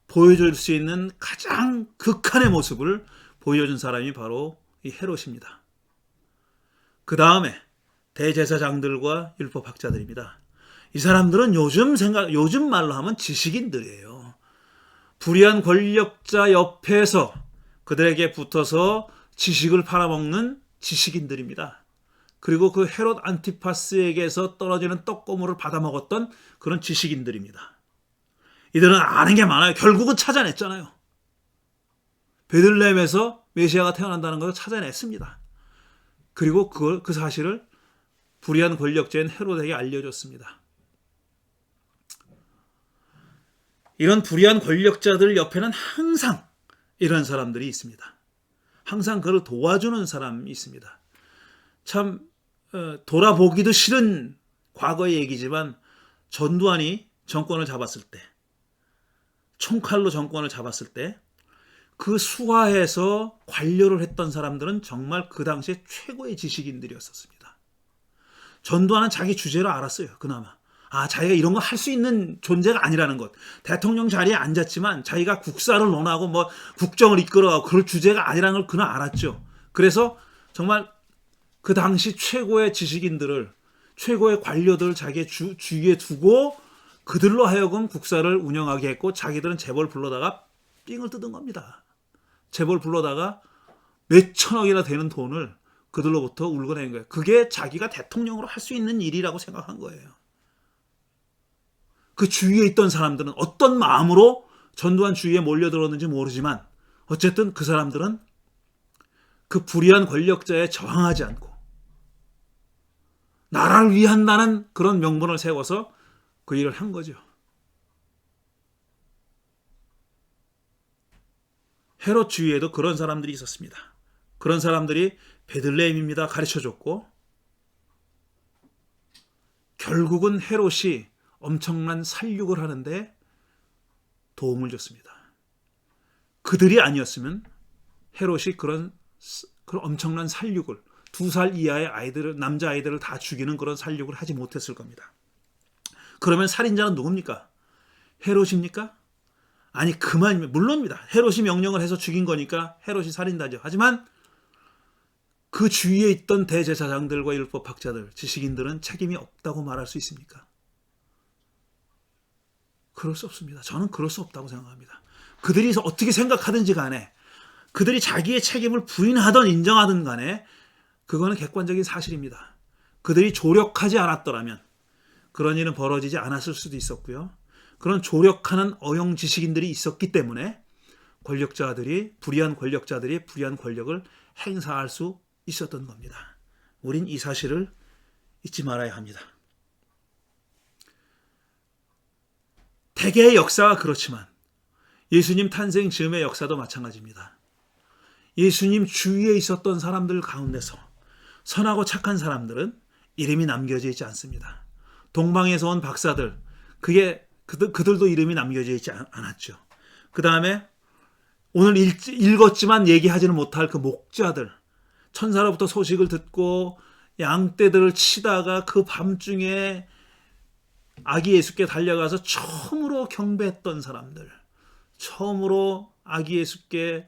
보여줄 수 있는 가장 극한의 모습을 보여준 사람이 바로 이 헤롯입니다. 그 다음에 대제사장들과 율법학자들입니다. 이 사람들은 요즘 말로 하면 지식인들이에요. 불의한 권력자 옆에서 그들에게 붙어서 지식을 팔아먹는 지식인들입니다. 그리고 그 헤롯 안티파스에게서 떨어지는 떡고물을 받아먹었던 그런 지식인들입니다. 이들은 아는 게 많아요. 결국은 찾아냈잖아요. 베들레헴에서 메시아가 태어난다는 것을 찾아냈습니다. 그리고 그 사실을 불의한 권력자인 헤롯에게 알려줬습니다. 이런 불의한 권력자들 옆에는 항상 이런 사람들이 있습니다. 항상 그를 도와주는 사람이 있습니다. 참 돌아보기도 싫은 과거의 얘기지만 전두환이 정권을 잡았을 때, 총칼로 정권을 잡았을 때 그 수하에서 관료를 했던 사람들은 정말 그 당시에 최고의 지식인들이었습니다. 전두환은 자기 주제로 알았어요. 그나마. 자기가 이런 거 할 수 있는 존재가 아니라는 것. 대통령 자리에 앉았지만 자기가 국사를 논하고 뭐 국정을 이끌어가고 그럴 주제가 아니라는 걸 그는 알았죠. 그래서 정말 그 당시 최고의 지식인들을, 최고의 관료들을 자기의 주위에 두고 그들로 하여금 국사를 운영하게 했고, 자기들은 재벌 불러다가 삥을 뜯은 겁니다. 재벌 불러다가 몇 천억이나 되는 돈을 그들로부터 울고낸 거예요. 그게 자기가 대통령으로 할 수 있는 일이라고 생각한 거예요. 그 주위에 있던 사람들은 어떤 마음으로 전두환 주위에 몰려들었는지 모르지만 어쨌든 그 사람들은 그 불의한 권력자에 저항하지 않고 나라를 위한다는 그런 명분을 세워서 그 일을 한 거죠. 헤롯 주위에도 그런 사람들이 있었습니다. 그런 사람들이 베들레헴입니다 가르쳐줬고, 결국은 헤롯이 엄청난 살육을 하는데 도움을 줬습니다. 그들이 아니었으면 헤롯이 그런 엄청난 살육을, 2살 이하의 아이들을, 남자 아이들을 다 죽이는 그런 살육을 하지 못했을 겁니다. 그러면 살인자는 누굽니까? 헤롯입니까? 아니, 그만이면 물론입니다. 헤롯이 명령을 해서 죽인 거니까 헤롯이 살인자죠. 하지만 그 주위에 있던 대제사장들과 율법학자들, 지식인들은 책임이 없다고 말할 수 있습니까? 그럴 수 없습니다. 저는 그럴 수 없다고 생각합니다. 그들이 어떻게 생각하든지 간에, 그들이 자기의 책임을 부인하든 인정하든 간에 그거는 객관적인 사실입니다. 그들이 조력하지 않았더라면 그런 일은 벌어지지 않았을 수도 있었고요. 그런 조력하는 어용 지식인들이 있었기 때문에 불의한 권력자들이 불의한 권력을 행사할 수 있었던 겁니다. 우린 이 사실을 잊지 말아야 합니다. 대개의 역사가 그렇지만 예수님 탄생 즈음의 역사도 마찬가지입니다. 예수님 주위에 있었던 사람들 가운데서 선하고 착한 사람들은 이름이 남겨져 있지 않습니다. 동방에서 온 박사들, 그들도 이름이 남겨져 있지 않았죠. 그 다음에 오늘 읽었지만 얘기하지는 못할 그 목자들, 천사로부터 소식을 듣고 양떼들을 치다가 그 밤중에 아기 예수께 달려가서 처음으로 경배했던 사람들, 처음으로 아기 예수께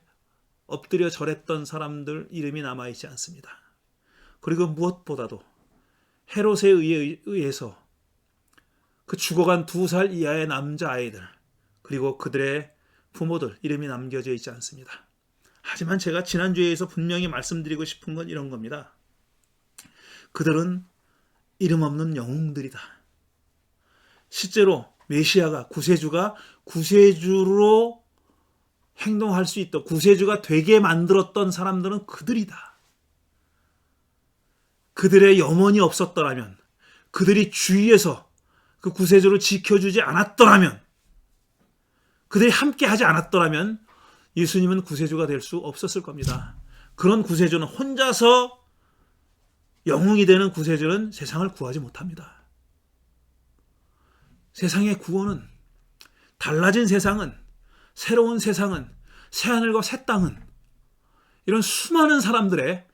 엎드려 절했던 사람들 이름이 남아있지 않습니다. 그리고 무엇보다도 헤롯에 의해서 그 죽어간 2살 이하의 남자아이들, 그리고 그들의 부모들 이름이 남겨져 있지 않습니다. 하지만 제가 지난주에서 분명히 말씀드리고 싶은 건 이런 겁니다. 그들은 이름 없는 영웅들이다. 실제로 메시아가, 구세주가 구세주로 행동할 수 있도록 구세주가 되게 만들었던 사람들은 그들이다. 그들의 염원이 없었더라면, 그들이 주위에서 그 구세주를 지켜주지 않았더라면, 그들이 함께 하지 않았더라면 예수님은 구세주가 될 수 없었을 겁니다. 그런 구세주는, 혼자서 영웅이 되는 구세주는 세상을 구하지 못합니다. 세상의 구원은, 달라진 세상은, 새로운 세상은, 새하늘과 새 땅은 이런 수많은 사람들의,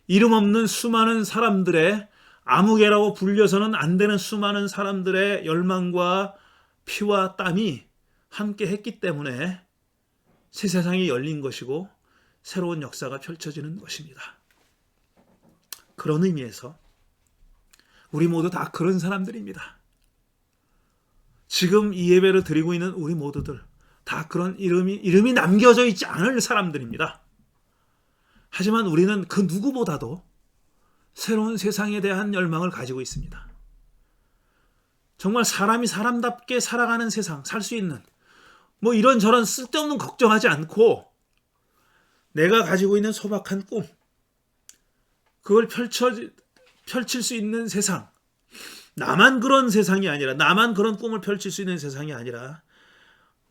이름 없는 수많은 사람들의, 아무개라고 불려서는 안 되는 수많은 사람들의 열망과 피와 땀이 함께 했기 때문에 새 세상이 열린 것이고 새로운 역사가 펼쳐지는 것입니다. 그런 의미에서 우리 모두 다 그런 사람들입니다. 지금 이 예배를 드리고 있는 우리 모두들 다 그런 이름이 남겨져 있지 않을 사람들입니다. 하지만 우리는 그 누구보다도 새로운 세상에 대한 열망을 가지고 있습니다. 정말 사람이 사람답게 살아가는 세상, 살 수 있는 뭐 이런저런 쓸데없는 걱정하지 않고 내가 가지고 있는 소박한 꿈, 그걸 펼칠 수 있는 세상, 나만 그런 세상이 아니라, 나만 그런 꿈을 펼칠 수 있는 세상이 아니라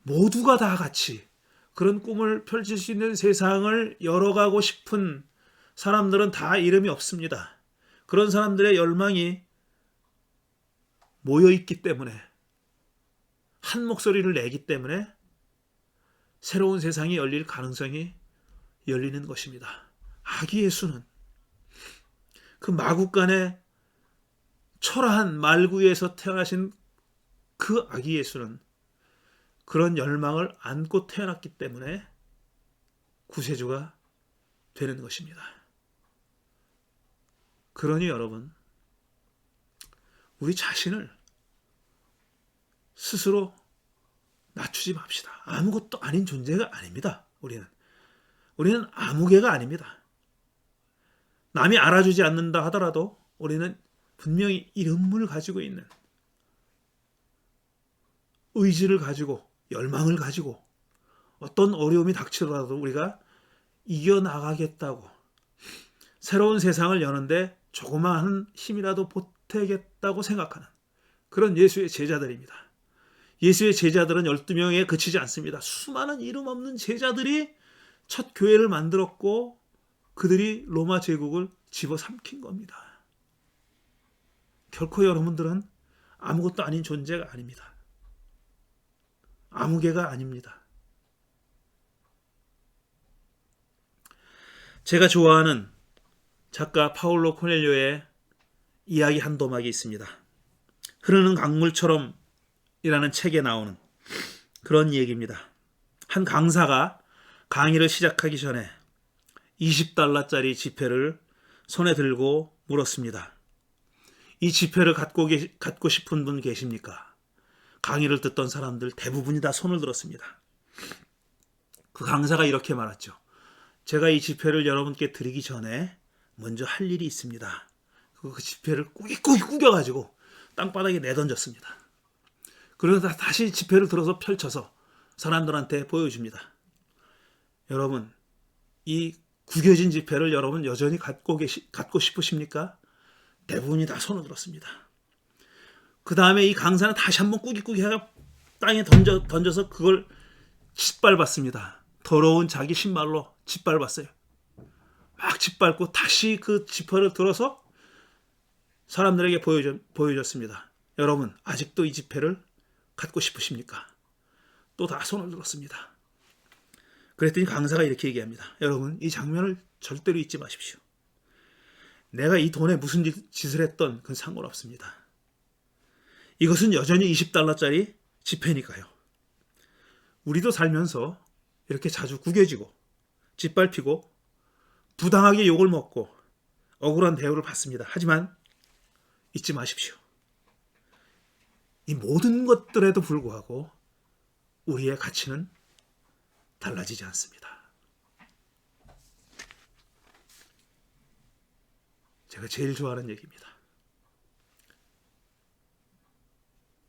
모두가 다 같이 그런 꿈을 펼칠 수 있는 세상을 열어가고 싶은 사람들은 다 이름이 없습니다. 그런 사람들의 열망이 모여있기 때문에, 한 목소리를 내기 때문에 새로운 세상이 열릴 가능성이 열리는 것입니다. 아기 예수는 그 마국간의 초라한 말구에서 태어나신 그 아기 예수는 그런 열망을 안고 태어났기 때문에 구세주가 되는 것입니다. 그러니 여러분, 우리 자신을 스스로 낮추지 맙시다. 아무것도 아닌 존재가 아닙니다. 우리는 아무개가 아닙니다. 남이 알아주지 않는다 하더라도 우리는 분명히 이름을 가지고 있는, 의지를 가지고, 열망을 가지고 어떤 어려움이 닥치더라도 우리가 이겨나가겠다고, 새로운 세상을 여는데 조그마한 힘이라도 보태겠다고 생각하는 그런 예수의 제자들입니다. 예수의 제자들은 12명에 그치지 않습니다. 수많은 이름 없는 제자들이 첫 교회를 만들었고 그들이 로마 제국을 집어삼킨 겁니다. 결코 여러분들은 아무것도 아닌 존재가 아닙니다. 아무개가 아닙니다. 제가 좋아하는 작가 파울로 코넬료의 이야기 한 도막이 있습니다. 흐르는 강물처럼 이라는 책에 나오는 그런 얘기입니다. 한 강사가 강의를 시작하기 전에 $20짜리 지폐를 손에 들고 물었습니다. 이 지폐를 갖고 싶은 분 계십니까? 강의를 듣던 사람들 대부분이 다 손을 들었습니다. 그 강사가 이렇게 말했죠. 제가 이 지폐를 여러분께 드리기 전에 먼저 할 일이 있습니다. 그 지폐를 꾸깃꾸깃 구겨가지고 땅바닥에 내던졌습니다. 그러다 다시 지폐를 들어서 펼쳐서 사람들한테 보여줍니다. 여러분, 이 구겨진 지폐를 여러분 여전히 갖고 싶으십니까? 대부분이 다 손을 들었습니다. 그 다음에 이 강사는 다시 한번 꾸깃꾸깃 해가 땅에 던져서 그걸 짓밟았습니다. 더러운 자기 신발로 짓밟았어요. 막 짓밟고 다시 그 지폐를 들어서 사람들에게 보여줬습니다. 여러분, 아직도 이 지폐를 갖고 싶으십니까? 또 다 손을 들었습니다. 그랬더니 강사가 이렇게 얘기합니다. 여러분, 이 장면을 절대로 잊지 마십시오. 내가 이 돈에 무슨 짓을 했던 그건 상관없습니다. 이것은 여전히 $20짜리 지폐니까요. 우리도 살면서 이렇게 자주 구겨지고 짓밟히고 부당하게 욕을 먹고 억울한 대우를 받습니다. 하지만 잊지 마십시오. 이 모든 것들에도 불구하고 우리의 가치는 달라지지 않습니다. 제가 제일 좋아하는 얘기입니다.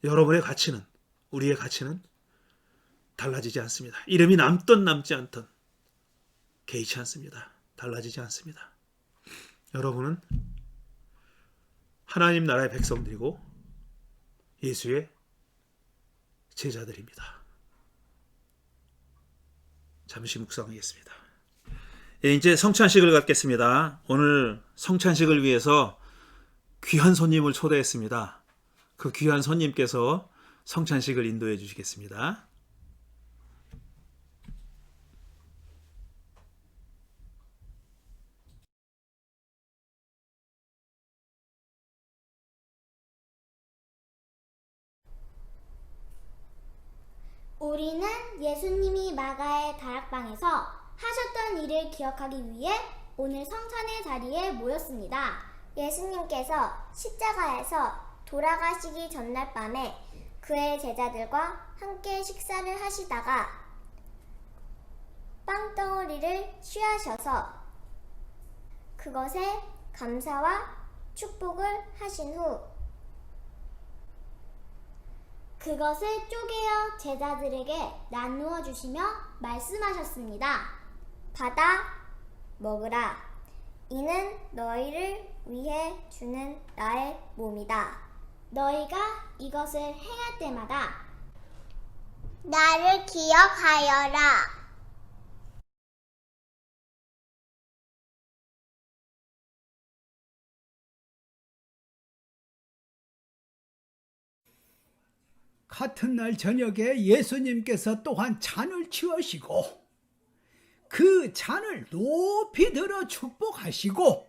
여러분의 가치는, 우리의 가치는 달라지지 않습니다. 이름이 남든 남지 않든 개의치 않습니다. 달라지지 않습니다. 여러분은 하나님 나라의 백성들이고 예수의 제자들입니다. 잠시 묵상하겠습니다. 이제 성찬식을 갖겠습니다. 오늘 성찬식을 위해서 귀한 손님을 초대했습니다. 그 귀한 손님께서 성찬식을 인도해 주시겠습니다. 우리는 예수님이 마가의 다락방에서 하셨던 일을 기억하기 위해 오늘 성찬의 자리에 모였습니다. 예수님께서 십자가에서 돌아가시기 전날 밤에 그의 제자들과 함께 식사를 하시다가 빵덩어리를 취하셔서 그것에 감사와 축복을 하신 후 그것을 쪼개어 제자들에게 나누어 주시며 말씀하셨습니다. 받아 먹으라. 이는 너희를 위해 주는 나의 몸이다. 너희가 이것을 행할 때마다 나를 기억하여라. 같은 날 저녁에 예수님께서 또한 잔을 취하시고 그 잔을 높이 들어 축복하시고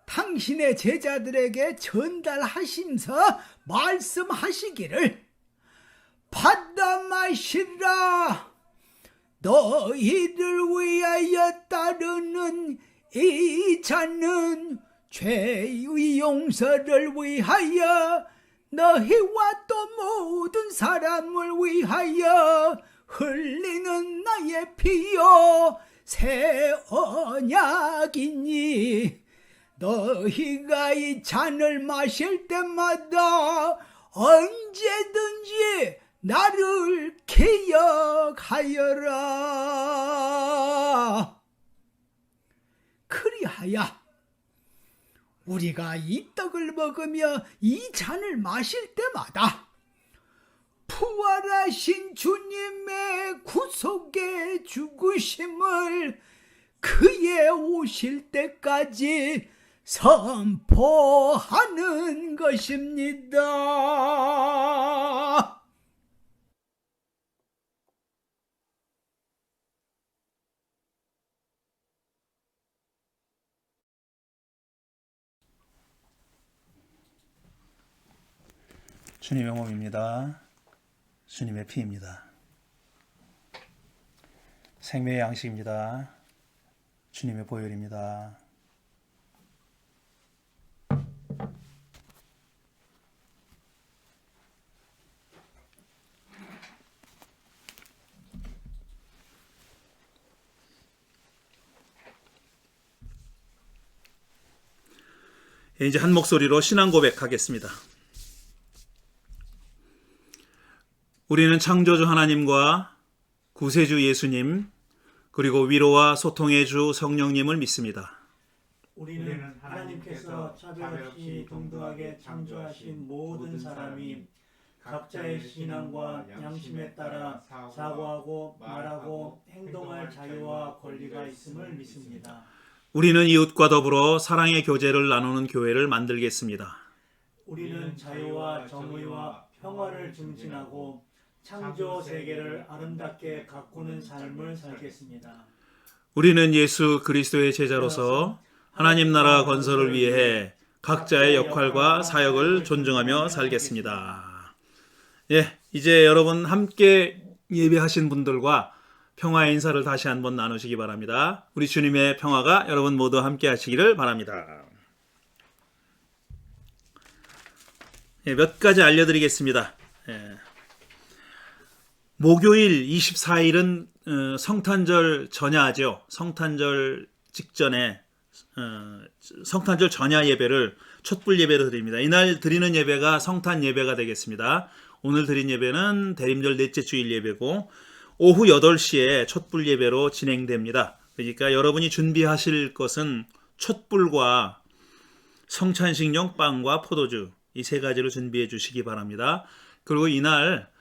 당신의 제자들에게 전달하시면서 말씀하시기를 받아 마시라. 너희를 위하여 따르는 이 잔은 죄의 용서를 위하여 너희와 또 모든 사람을 위하여 흘리는 나의 피요 새 언약이니 너희가 이 잔을 마실 때마다 언제든지 나를 기억하여라. 그리하여 우리가 이 떡을 먹으며 이 잔을 마실 때마다 부활하신 주님의 구속의 죽으심을 그의 오실 때까지 선포하는 것입니다. 주님의 몸입니다. 주님의 피입니다. 생명의 양식입니다. 주님의 보혈입니다. 이제 한 목소리로 신앙 고백하겠습니다. 우리는 창조주 하나님과 구세주 예수님, 그리고 위로와 소통의 주 성령님을 믿습니다. 우리는 하나님께서 차별 없이 동등하게 창조하신 모든 사람이 각자의 신앙과 양심에 따라 사고하고 말하고 행동할 자유와 권리가 있음을 믿습니다. 우리는 이웃과 더불어 사랑의 교제를 나누는 교회를 만들겠습니다. 우리는 자유와 정의와 평화를 증진하고 창조 세계를 아름답게 가꾸는 삶을 살겠습니다. 우리는 예수 그리스도의 제자로서 하나님 나라 건설을 위해 각자의 역할과 사역을 존중하며 살겠습니다. 예, 이제 여러분 함께 예배하신 분들과 평화의 인사를 다시 한번 나누시기 바랍니다. 우리 주님의 평화가 여러분 모두 함께 하시기를 바랍니다. 예, 몇 가지 알려드리겠습니다. 예. 목요일 24일은 성탄절 전야죠. 성탄절 직전에 성탄절 전야 예배를 촛불 예배로 드립니다. 이날 드리는 예배가 성탄 예배가 되겠습니다. 오늘 드린 예배는 대림절 넷째 주일 예배고 오후 8시에 촛불 예배로 진행됩니다. 그러니까 여러분이 준비하실 것은 촛불과 성찬식용 빵과 포도주 이 세 가지를 준비해 주시기 바랍니다. 그리고 이날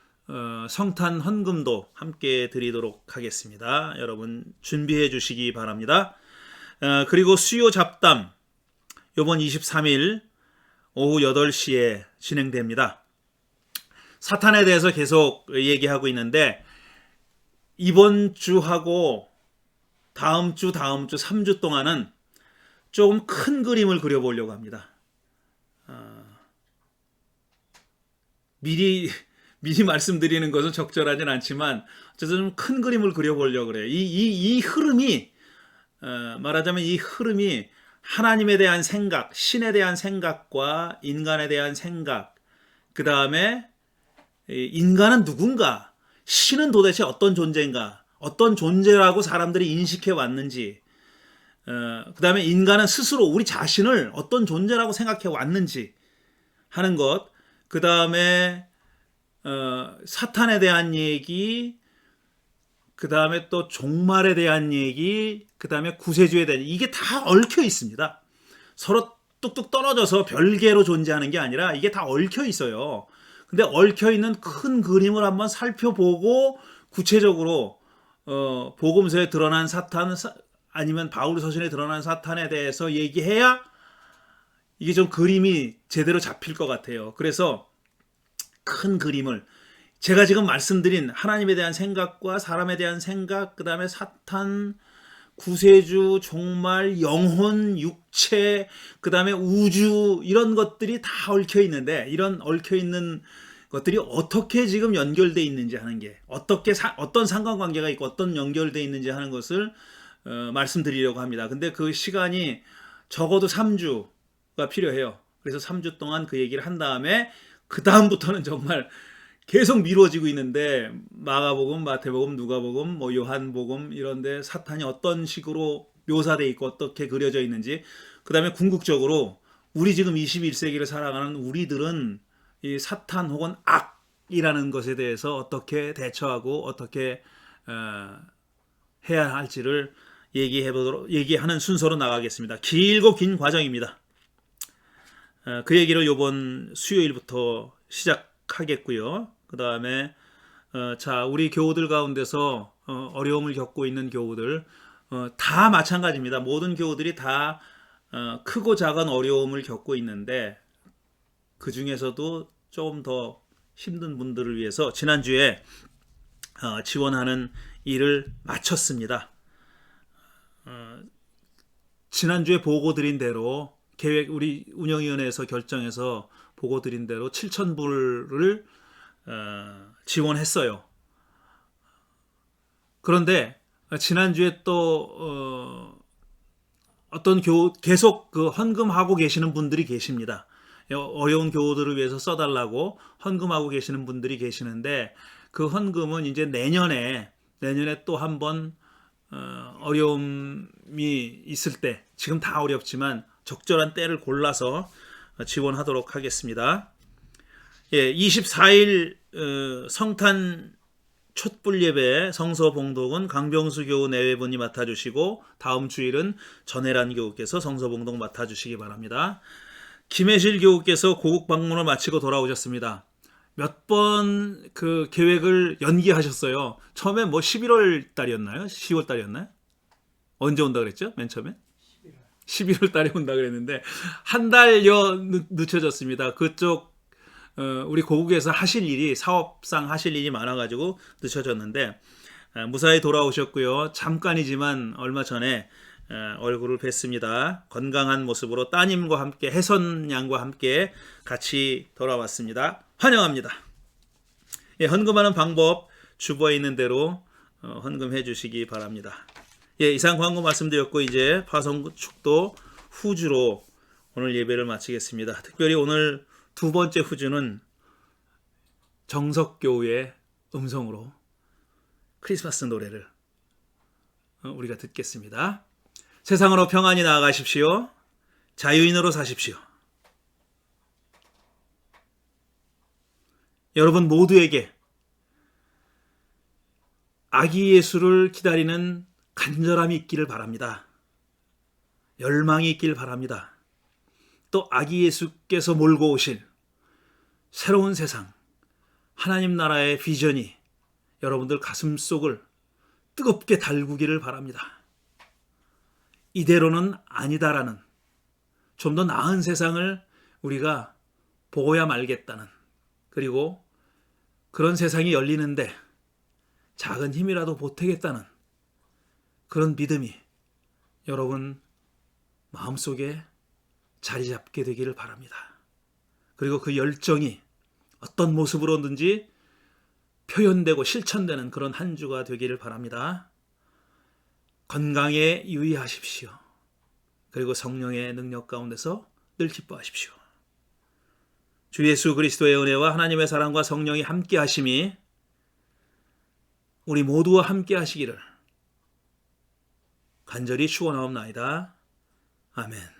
성탄 헌금도 함께 드리도록 하겠습니다. 여러분 준비해 주시기 바랍니다. 그리고 수요 잡담 이번 23일 오후 8시에 진행됩니다. 사탄에 대해서 계속 얘기하고 있는데 이번 주하고 다음 주 3주 동안은 조금 큰 그림을 그려보려고 합니다. 미리 미리 말씀드리는 것은 적절하진 않지만 어쨌든 좀 큰 그림을 그려보려고 그래요. 이 흐름이 말하자면 이 흐름이 하나님에 대한 생각, 신에 대한 생각과 인간에 대한 생각, 그 다음에 인간은 누군가, 신은 도대체 어떤 존재인가, 어떤 존재라고 사람들이 인식해 왔는지, 그 다음에 인간은 스스로 우리 자신을 어떤 존재라고 생각해 왔는지 하는 것, 그 다음에 사탄에 대한 얘기, 그 다음에 또 종말에 대한 얘기, 그 다음에 구세주에 대한 얘기, 이게 다 얽혀 있습니다. 서로 뚝뚝 떨어져서 별개로 존재하는 게 아니라 이게 다 얽혀 있어요. 근데 얽혀 있는 큰 그림을 한번 살펴보고 구체적으로 복음서에 드러난 사탄 아니면 바울서신에 드러난 사탄에 대해서 얘기해야 이게 좀 그림이 제대로 잡힐 것 같아요. 그래서 큰 그림을 제가 지금 말씀드린 하나님에 대한 생각과 사람에 대한 생각, 그 다음에 사탄, 구세주, 종말, 영혼, 육체, 그 다음에 우주, 이런 것들이 다 얽혀 있는데, 이런 얽혀 있는 것들이 어떻게 지금 연결되어 있는지 하는 게, 어떤 상관관계가 있고 어떤 연결되어 있는지 하는 것을 말씀드리려고 합니다. 근데 그 시간이 적어도 3주가 필요해요. 그래서 3주 동안 그 얘기를 한 다음에 그 다음부터는 정말 계속 미뤄지고 있는데, 마가복음, 마태복음, 누가복음, 뭐 요한복음 이런데 사탄이 어떤 식으로 묘사되어 있고 어떻게 그려져 있는지, 그 다음에 궁극적으로 우리 지금 21세기를 살아가는 우리들은 이 사탄 혹은 악이라는 것에 대해서 어떻게 대처하고 어떻게 해야 할지를 얘기하는 순서로 나가겠습니다. 길고 긴 과정입니다. 그 얘기를 이번 수요일부터 시작하겠고요. 그 다음에 자, 우리 교우들 가운데서 어려움을 겪고 있는 교우들 다 마찬가지입니다. 모든 교우들이 다 크고 작은 어려움을 겪고 있는데, 그 중에서도 조금 더 힘든 분들을 위해서 지난주에 지원하는 일을 마쳤습니다. 지난주에 보고 드린 대로 우리 운영위원회에서 결정해서 보고 드린 대로 7,000불을 지원했어요. 그런데 지난주에 또 어떤 계속 그 헌금하고 계시는 분들이 계십니다. 어려운 교우들을 위해서 써달라고 헌금하고 계시는 분들이 계시는데, 그 헌금은 이제 내년에 또 한 번 어려움이 있을 때, 지금 다 어렵지만 적절한 때를 골라서 지원하도록 하겠습니다. 24일 성탄 촛불 예배 성서 봉독은 강병수 교우 내외분이 맡아주시고, 다음 주일은 전혜란 교우께서 성서 봉독 맡아주시기 바랍니다. 김혜실 교우께서 고국 방문을 마치고 돌아오셨습니다. 몇 번 그 계획을 연기하셨어요. 처음에 뭐 11월 달이었나요? 10월 달이었나요? 언제 온다 그랬죠? 맨 처음에? 11월 달에 온다 그랬는데 한 달여 늦춰졌습니다. 그쪽 우리 고국에서 사업상 하실 일이 많아가지고 늦춰졌는데 무사히 돌아오셨고요. 잠깐이지만 얼마 전에 얼굴을 뵀습니다. 건강한 모습으로 따님과 함께, 혜선 양과 함께 같이 돌아왔습니다. 환영합니다. 헌금하는 방법 주보에 있는 대로 헌금해 주시기 바랍니다. 이상 광고 말씀드렸고, 이제 파송축도 후주로 오늘 예배를 마치겠습니다. 특별히 오늘 두 번째 후주는 정석교우의 음성으로 크리스마스 노래를 우리가 듣겠습니다. 세상으로 평안히 나아가십시오. 자유인으로 사십시오. 여러분 모두에게 아기 예수를 기다리는 간절함이 있기를 바랍니다. 열망이 있기를 바랍니다. 또 아기 예수께서 몰고 오실 새로운 세상, 하나님 나라의 비전이 여러분들 가슴속을 뜨겁게 달구기를 바랍니다. 이대로는 아니다라는, 좀 더 나은 세상을 우리가 보고야 말겠다는, 그리고 그런 세상이 열리는데 작은 힘이라도 보태겠다는 그런 믿음이 여러분 마음속에 자리 잡게 되기를 바랍니다. 그리고 그 열정이 어떤 모습으로든지 표현되고 실천되는 그런 한 주가 되기를 바랍니다. 건강에 유의하십시오. 그리고 성령의 능력 가운데서 늘 기뻐하십시오. 주 예수 그리스도의 은혜와 하나님의 사랑과 성령이 함께 하심이 우리 모두와 함께 하시기를 간절히 축원하옵나이다. 아멘.